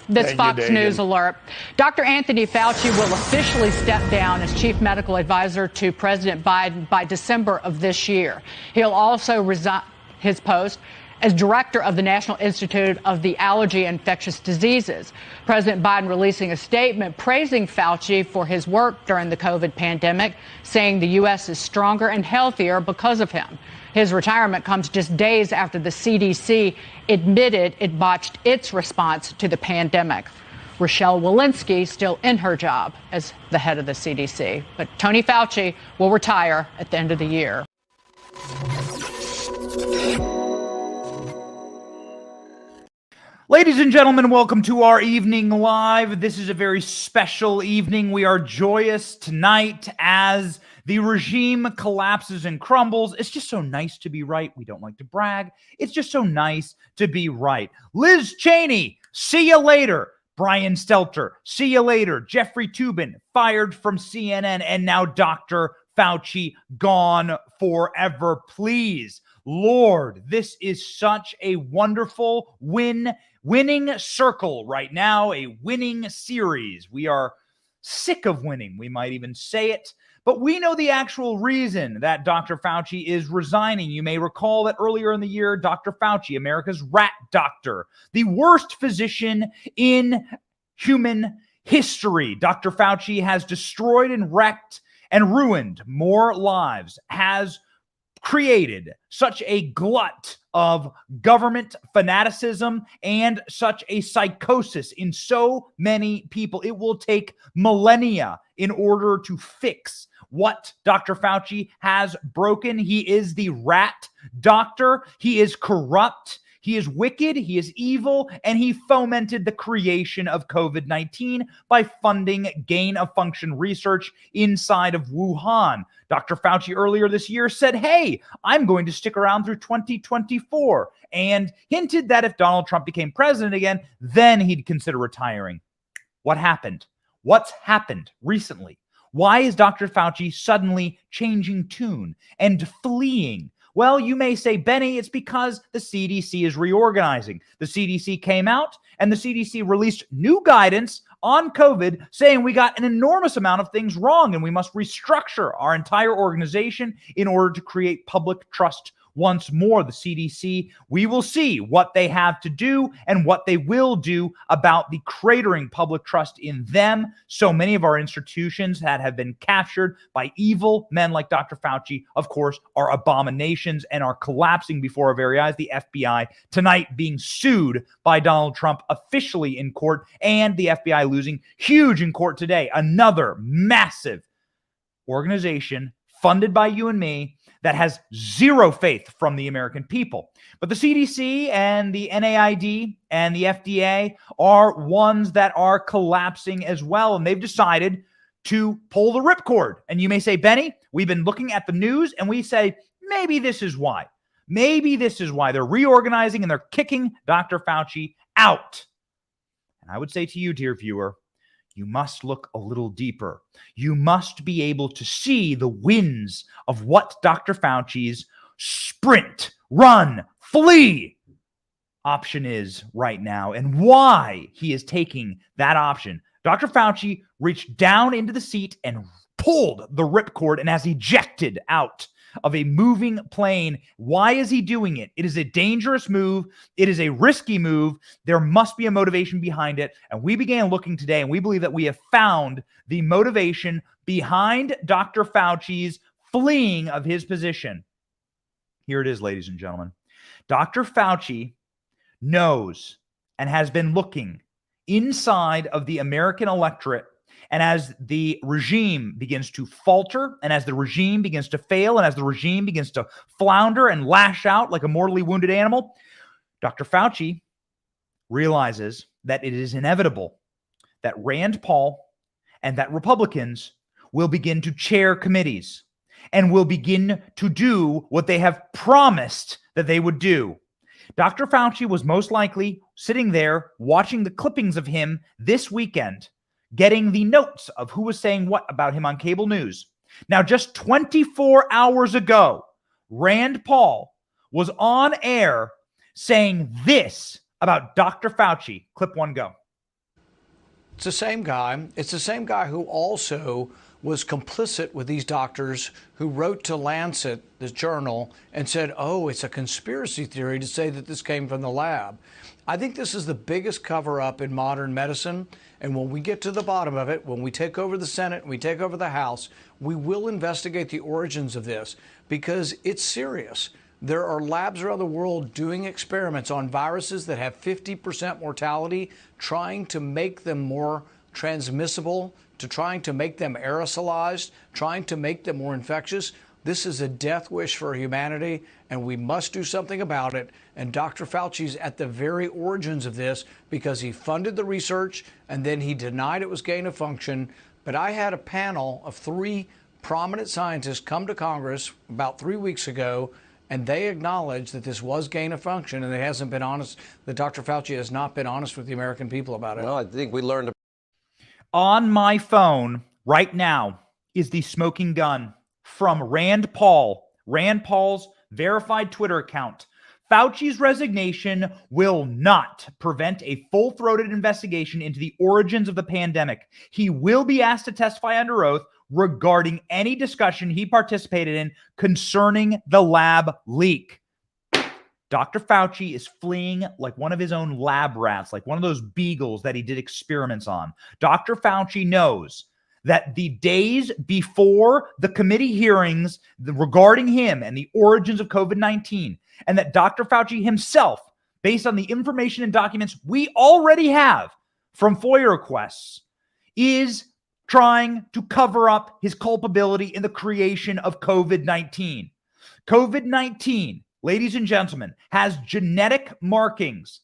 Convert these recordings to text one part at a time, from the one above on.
This Fox News alert. Dr. Anthony Fauci will officially step down as chief medical advisor to President Biden by December of this year. He'll also resign his post as director of the National Institute of the Allergy and Infectious Diseases. President Biden releasing a statement praising Fauci for his work during the COVID pandemic, saying the U.S. is stronger and healthier because of him. His retirement comes just days after the CDC admitted it botched its response to the pandemic. Rochelle Walensky still in her job as the head of the CDC. But Tony Fauci will retire at the end of the year. Ladies and gentlemen, welcome to our evening live. This is a very special evening. We are joyous tonight as the regime collapses and crumbles. It's just so nice to be right. We don't like to brag. It's just so nice to be right. Liz Cheney, see you later. Brian Stelter, see you later. Jeffrey Toobin, fired from CNN. And now Dr. Fauci, gone forever. Please, Lord, this is such a wonderful winning circle right now, a winning series. We are sick of winning, we might even say it. But we know the actual reason that Dr. Fauci is resigning. You may recall that earlier in the year, Dr. Fauci, America's rat doctor, the worst physician in human history. Dr. Fauci has destroyed and wrecked and ruined more lives, has created such a glut of government fanaticism and such a psychosis in so many people. It will take millennia in order to fix what Dr. Fauci has broken. He is the rat doctor. He is corrupt. He is wicked, he is evil, and he fomented the creation of COVID-19 by funding gain-of-function research inside of Wuhan. Dr. Fauci earlier this year said, hey, I'm going to stick around through 2024, and hinted that if Donald Trump became president again, then he'd consider retiring. What happened? What's happened recently? Why is Dr. Fauci suddenly changing tune and fleeing? Well, you may say, Benny, it's because the CDC is reorganizing. The CDC came out and the CDC released new guidance on COVID saying we got an enormous amount of things wrong and we must restructure our entire organization in order to create public trust once more. The CDC, we will see what they have to do and what they will do about the cratering public trust in them. So many of our institutions that have been captured by evil men like Dr. Fauci, of course, are abominations and are collapsing before our very eyes. The FBI tonight being sued by Donald Trump officially in court, and the FBI losing huge in court today. Another massive organization funded by you and me that has zero faith from the American people. But the CDC and the NIAID and the FDA are ones that are collapsing as well, and they've decided to pull the ripcord. And you may say, Benny, we've been looking at the news and we say, maybe this is why. Maybe this is why they're reorganizing and they're kicking Dr. Fauci out. And I would say to you, dear viewer, you must look a little deeper. You must be able to see the wins of what Dr. Fauci's sprint, run, flee option is right now and why he is taking that option. Dr. Fauci reached down into the seat and pulled the ripcord and has ejected out of a moving plane. Why is he doing it? It is a dangerous move. It is a risky move. There must be a motivation behind it. And we began looking today, and we believe that we have found the motivation behind Dr. Fauci's fleeing of his position. Here it is, ladies and gentlemen. Dr. Fauci knows and has been looking inside of the American electorate. And as the regime begins to falter, and as the regime begins to fail, and as the regime begins to flounder and lash out like a mortally wounded animal, Dr. Fauci realizes that it is inevitable that Rand Paul and that Republicans will begin to chair committees and will begin to do what they have promised that they would do. Dr. Fauci was most likely sitting there watching the clippings of him this weekend, getting the notes of who was saying what about him on cable news. Now, just 24 hours ago, Rand Paul was on air saying this about Dr. Fauci. Clip one, go. It's the same guy. It's the same guy who also was complicit with these doctors who wrote to Lancet, the journal, and said, oh, it's a conspiracy theory to say that this came from the lab. I think this is the biggest cover-up in modern medicine. And when we get to the bottom of it, when we take over the Senate and we take over the House, we will investigate the origins of this because it's serious. There are labs around the world doing experiments on viruses that have 50% mortality, trying to make them more transmissible, to trying to make them aerosolized, trying to make them more infectious. This is a death wish for humanity, and we must do something about it. And Dr. Fauci's at the very origins of this because he funded the research and then he denied it was gain of function. But I had a panel of 3 prominent scientists come to Congress about 3 weeks ago, and they acknowledged that this was gain of function, and it hasn't been honest, that Dr. Fauci has not been honest with the American people about it. Well, I think we learned. On my phone right now is the smoking gun from Rand Paul, Rand Paul's verified Twitter account. Fauci's resignation will not prevent a full-throated investigation into the origins of the pandemic. He will be asked to testify under oath regarding any discussion he participated in concerning the lab leak. Dr. Fauci is fleeing like one of his own lab rats, like one of those beagles that he did experiments on. Dr. Fauci knows that the days before the committee hearings regarding him and the origins of COVID-19, and that Dr. Fauci himself, based on the information and documents we already have from FOIA requests, is trying to cover up his culpability in the creation of COVID-19. COVID-19, ladies and gentlemen, has genetic markings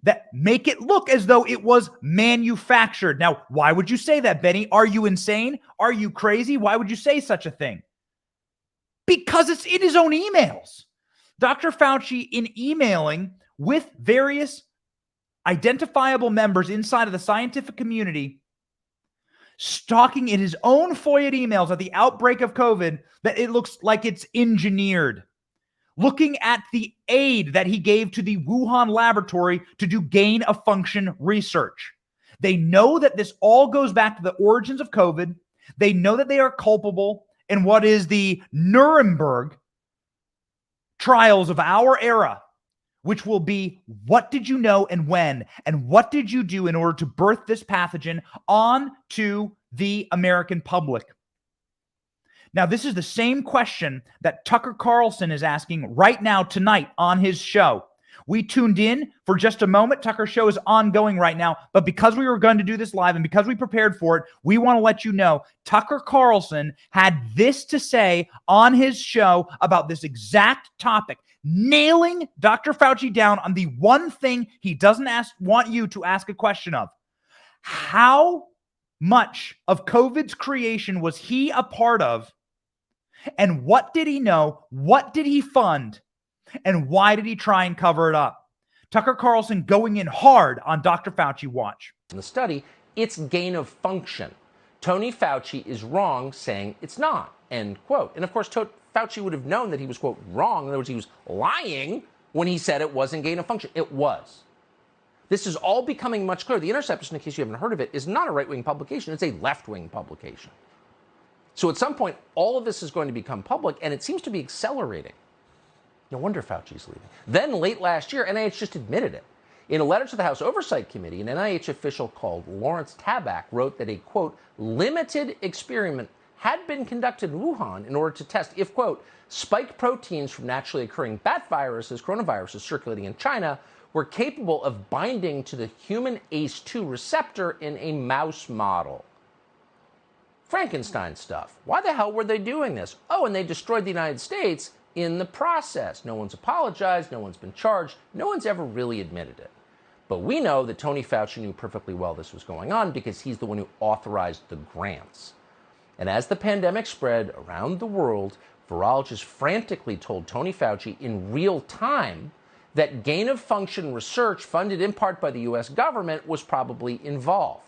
that make it look as though it was manufactured. Now, why would you say that, Benny? Are you insane? Are you crazy? Why would you say such a thing? Because it's in his own emails. Dr. Fauci, in emailing with various identifiable members inside of the scientific community, stalking in his own FOIA emails at the outbreak of COVID, that it looks like it's engineered. Looking at the aid that he gave to the Wuhan laboratory to do gain of function research. They know that this all goes back to the origins of COVID. They know that they are culpable in what is the Nuremberg trials of our era, which will be what did you know and when, and what did you do in order to birth this pathogen onto the American public. Now, this is the same question that Tucker Carlson is asking right now tonight on his show. We tuned in for just a moment. Tucker's show is ongoing right now, but because we were going to do this live and because we prepared for it, we want to let you know Tucker Carlson had this to say on his show about this exact topic, nailing Dr. Fauci down on the one thing he doesn't want you to ask a question of. How much of COVID's creation was he a part of? And what did he know? What did he fund? And why did he try and cover it up? Tucker Carlson going in hard on Dr. Fauci. Watch. In the study, it's gain of function. Tony Fauci is wrong saying it's not, end quote. And of course, Fauci would have known that he was, quote, wrong. In other words, he was lying when he said it wasn't gain of function. It was. This is all becoming much clearer. The Intercept, in case you haven't heard of it, is not a right-wing publication. It's a left-wing publication. So at some point, all of this is going to become public, and it seems to be accelerating. No wonder Fauci's leaving. Then late last year, NIH just admitted it. In a letter to the House Oversight Committee, an NIH official called Lawrence Tabak wrote that a, quote, limited experiment had been conducted in Wuhan in order to test if, quote, spike proteins from naturally occurring bat viruses, coronaviruses circulating in China, were capable of binding to the human ACE2 receptor in a mouse model. Frankenstein stuff. Why the hell were they doing this? Oh, and they destroyed the United States in the process. No one's apologized. No one's been charged. No one's ever really admitted it. But we know that Tony Fauci knew perfectly well this was going on because he's the one who authorized the grants. And as the pandemic spread around the world, virologists frantically told Tony Fauci in real time that gain-of-function research funded in part by the U.S. government was probably involved.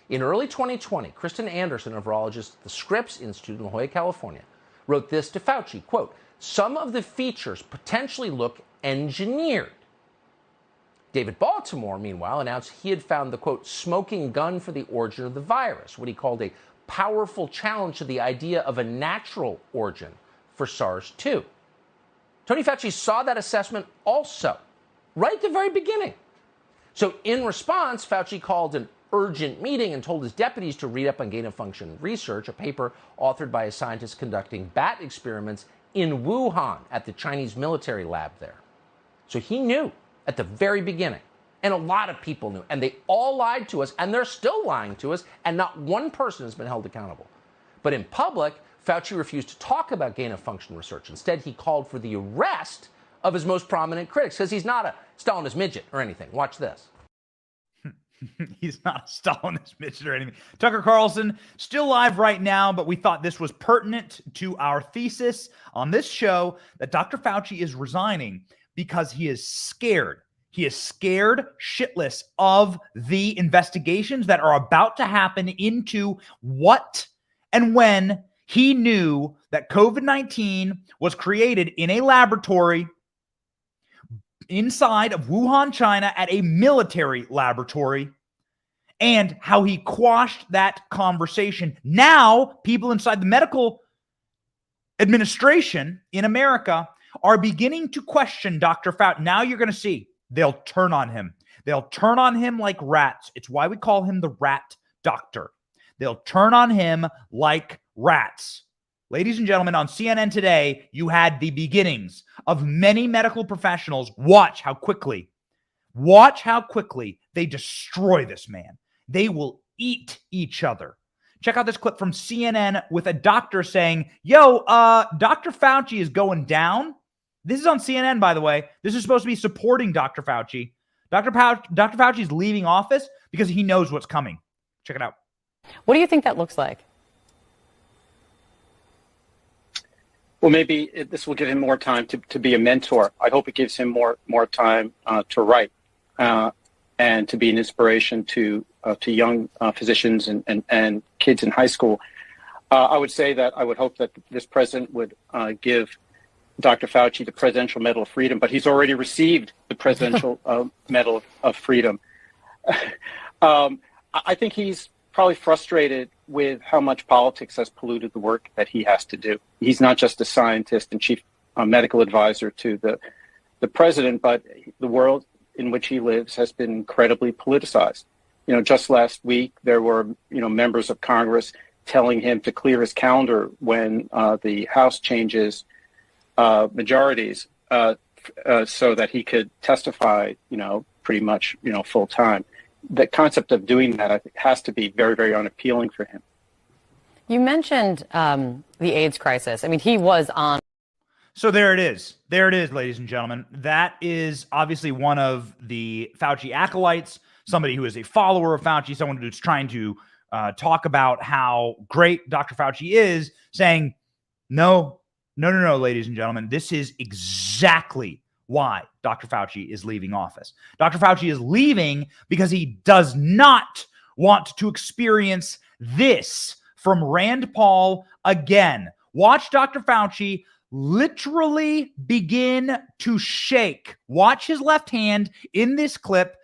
In early 2020, Kristen Anderson, a virologist at the Scripps Institute in La Jolla, California, wrote this to Fauci, quote, some of the features potentially look engineered. David Baltimore, meanwhile, announced he had found the, quote, smoking gun for the origin of the virus, what he called a powerful challenge to the idea of a natural origin for SARS-2. Tony Fauci saw that assessment also, right at the very beginning. So in response, Fauci called an urgent meeting and told his deputies to read up on gain-of-function research, a paper authored by a scientist conducting bat experiments in Wuhan at the Chinese military lab there. So he knew at the very beginning, and a lot of people knew, and they all lied to us, and they're still lying to us, and not one person has been held accountable. But in public, Fauci refused to talk about gain-of-function research. Instead, he called for the arrest of his most prominent critics, because he's not a Stalinist midget or anything. Watch this. He's not a Stalinist midget or anything. Tucker Carlson, still live right now, but we thought this was pertinent to our thesis on this show that Dr. Fauci is resigning because he is scared. He is scared shitless of the investigations that are about to happen into what and when he knew that COVID-19 was created in a laboratory inside of Wuhan, China, at a military laboratory, and how he quashed that conversation. Now, people inside the medical administration in America are beginning to question Dr. Fauci. Now you're going to see they'll turn on him. They'll turn on him like rats. It's why we call him the rat doctor. They'll turn on him like rats. Ladies and gentlemen, on CNN today, you had the beginnings of many medical professionals. Watch how quickly they destroy this man. They will eat each other. Check out this clip from CNN with a doctor saying, yo, Dr. Fauci is going down. This is on CNN, by the way. This is supposed to be supporting Dr. Fauci. Dr. Fauci is leaving office because he knows what's coming. Check it out. What do you think that looks like? Well, maybe this will give him more time to be a mentor. I hope it gives him more time to write and to be an inspiration to young physicians and kids in high school. I would say that I would hope that this president would give Dr. Fauci the Presidential Medal of Freedom, but he's already received the Presidential Medal of Freedom. I think he's probably frustrated with how much politics has polluted the work that he has to do. He's not just a scientist and chief medical advisor to the president, but the world in which he lives has been incredibly politicized. You know, just last week, there were, members of Congress telling him to clear his calendar when the House changes majorities so that he could testify, pretty much, full time. The concept of doing that, I think, has to be very, very unappealing for him. You mentioned the AIDS crisis. I mean, he was on. So there it is. There it is, ladies and gentlemen. That is obviously one of the Fauci acolytes, somebody who is a follower of Fauci, someone who's trying to talk about how great Dr. Fauci is, saying, no, ladies and gentlemen, this is exactly why Dr. Fauci is leaving office. Dr. Fauci is leaving because he does not want to experience this from Rand Paul again. Watch Dr. Fauci literally begin to shake. Watch his left hand in this clip.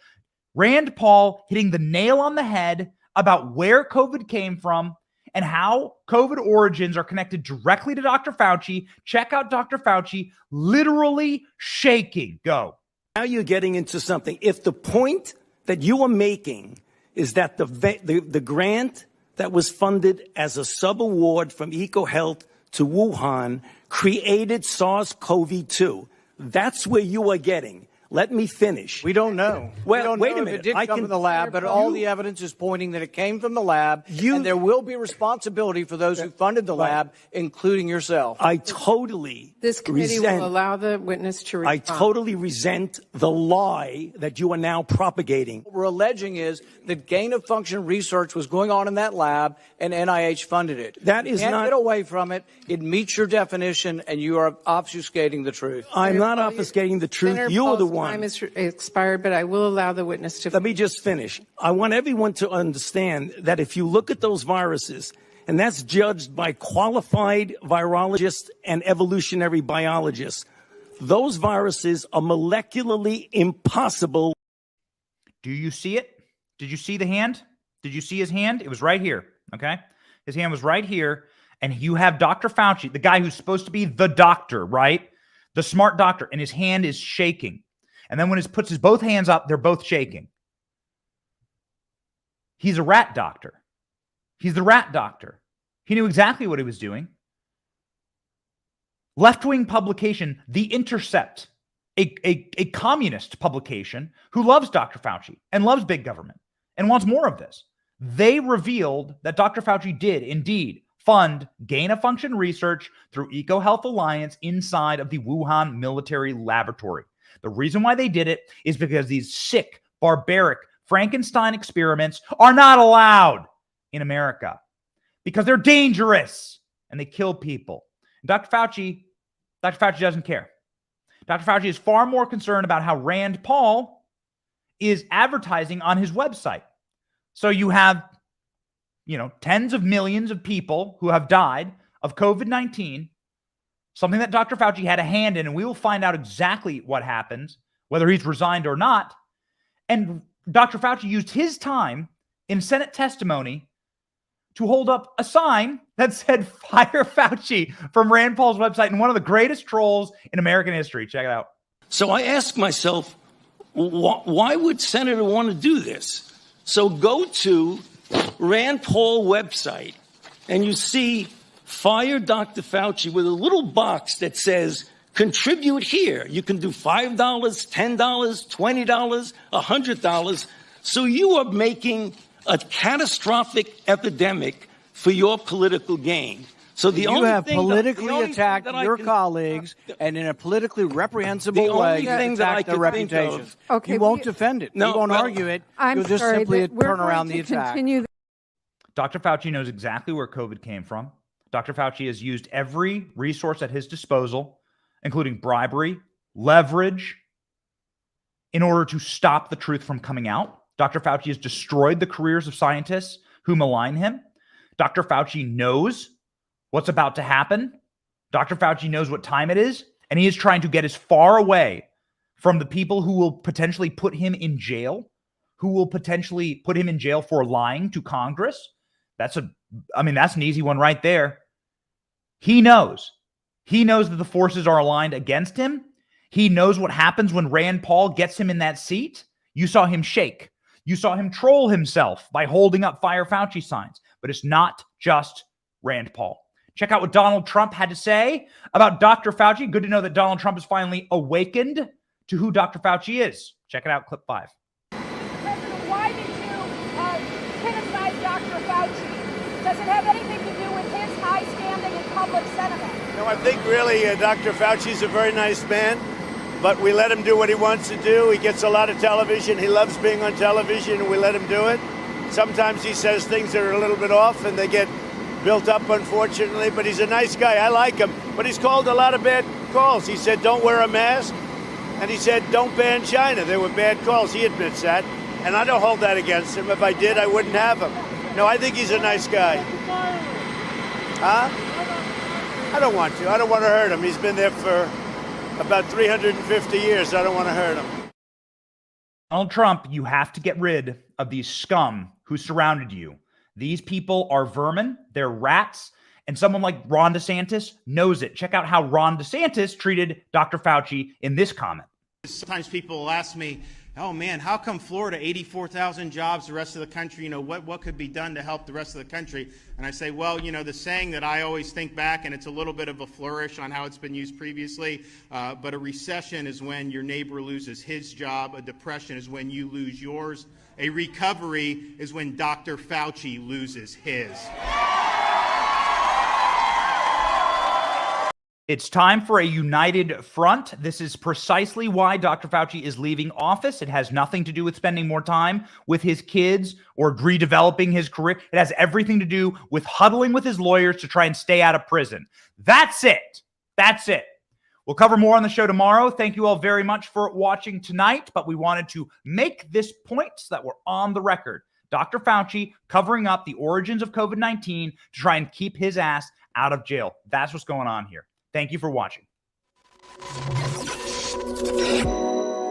Rand Paul hitting the nail on the head about where COVID came from and how COVID origins are connected directly to Dr. Fauci. Check out Dr. Fauci literally shaking. Go. Now you're getting into something. If the point that you are making is that the grant that was funded as a sub-award from EcoHealth to Wuhan created SARS-CoV-2, that's where you are getting. Let me finish. We don't know. Well, we don't wait know a minute. If it did come from the lab, but all the evidence is pointing that it came from the lab, and there will be responsibility for those who funded the lab, including yourself. I totally This committee will allow the witness to respond. I totally resent the lie that you are now propagating. What we're alleging is that gain-of-function research was going on in that lab, and NIH funded it. That is you can't not. Get away from it. It meets your definition, and you are obfuscating the truth. I'm not obfuscating the truth. Senator You are the Paul's one. time is expired, but I will allow the witness to. Let me just finish. I want everyone to understand that if you look at those viruses, and that's judged by qualified virologists and evolutionary biologists, those viruses are molecularly impossible Do you see it? Did you see the hand? Did you see his hand? It was right here, okay? His hand was right here, and you have Dr. Fauci, the guy who's supposed to be the doctor, right? The smart doctor, and his hand is shaking. And then when he puts his both hands up, they're both shaking. He's a rat doctor. He's the rat doctor. He knew exactly what he was doing. Left-wing publication, The Intercept, a communist publication who loves Dr. Fauci and loves big government and wants more of this. They revealed that Dr. Fauci did indeed fund gain-of-function research through EcoHealth Alliance inside of the Wuhan military laboratory. The reason why they did it is because these sick, barbaric Frankenstein experiments are not allowed in America because they're dangerous and they kill people. Dr. Fauci doesn't care. Dr. Fauci is far more concerned about how Rand Paul is advertising on his website. So you have, tens of millions of people who have died of COVID-19, something that Dr. Fauci had a hand in, and we will find out exactly what happens, whether he's resigned or not. And Dr. Fauci used his time in Senate testimony to hold up a sign that said, "Fire Fauci," from Rand Paul's website, and one of the greatest trolls in American history. Check it out. So I ask myself, why would Senator want to do this? So go to Rand Paul website, and you see "Fire Dr. Fauci" with a little box that says, "Contribute here." You can do $5, $10, $20, $100. So you are making a catastrophic epidemic for your political gain. So the only have thing politically that, attacked your colleagues and in a politically reprehensible way attacked their reputation. Okay, you won't defend it. No, you won't well, argue it. I'm You'll just sorry, simply but we're turn around going the to attack. continue Dr. Fauci knows exactly where COVID came from. Dr. Fauci has used every resource at his disposal, including bribery, leverage, in order to stop the truth from coming out. Dr. Fauci has destroyed the careers of scientists who malign him. Dr. Fauci knows what's about to happen. Dr. Fauci knows what time it is, and he is trying to get as far away from the people who will potentially put him in jail, who will potentially put him in jail for lying to Congress. That's an easy one right there. He knows. He knows that the forces are aligned against him. He knows what happens when Rand Paul gets him in that seat. You saw him shake. You saw him troll himself by holding up "Fire Fauci" signs. But it's not just Rand Paul. Check out what Donald Trump had to say about Dr. Fauci. Good to know that Donald Trump has finally awakened to who Dr. Fauci is. Check it out, clip 5. President, why did you criticize Dr. Fauci? Does it have anything to do with his high standing in public sentiment? No, I think really Dr. Fauci's a very nice man, but we let him do what he wants to do. He gets a lot of television. He loves being on television, and we let him do it. Sometimes he says things that are a little bit off, and they get built up, unfortunately, but he's a nice guy. I like him, but he's called a lot of bad calls. He said, "Don't wear a mask," and he said, "Don't ban China." There were bad calls. He admits that, and I don't hold that against him. If I did, I wouldn't have him. No, I think he's a nice guy. Huh? I don't want to. I don't want to hurt him. He's been there for about 350 years. I don't want to hurt him. Donald Trump, you have to get rid of these scum who surrounded you. These people are vermin. They're rats. And someone like Ron DeSantis knows it. Check out how Ron DeSantis treated Dr. Fauci in this comment. Sometimes people will ask me, "Oh man, how come Florida, 84,000 jobs, the rest of the country, what could be done to help the rest of the country?" And I say, well, the saying that I always think back, and it's a little bit of a flourish on how it's been used previously, but a recession is when your neighbor loses his job. A depression is when you lose yours. A recovery is when Dr. Fauci loses his. It's time for a united front. This is precisely why Dr. Fauci is leaving office. It has nothing to do with spending more time with his kids or redeveloping his career. It has everything to do with huddling with his lawyers to try and stay out of prison. That's it. That's it. We'll cover more on the show tomorrow. Thank you all very much for watching tonight, but we wanted to make this point so that we're on the record. Dr. Fauci covering up the origins of COVID-19 to try and keep his ass out of jail. That's what's going on here. Thank you for watching.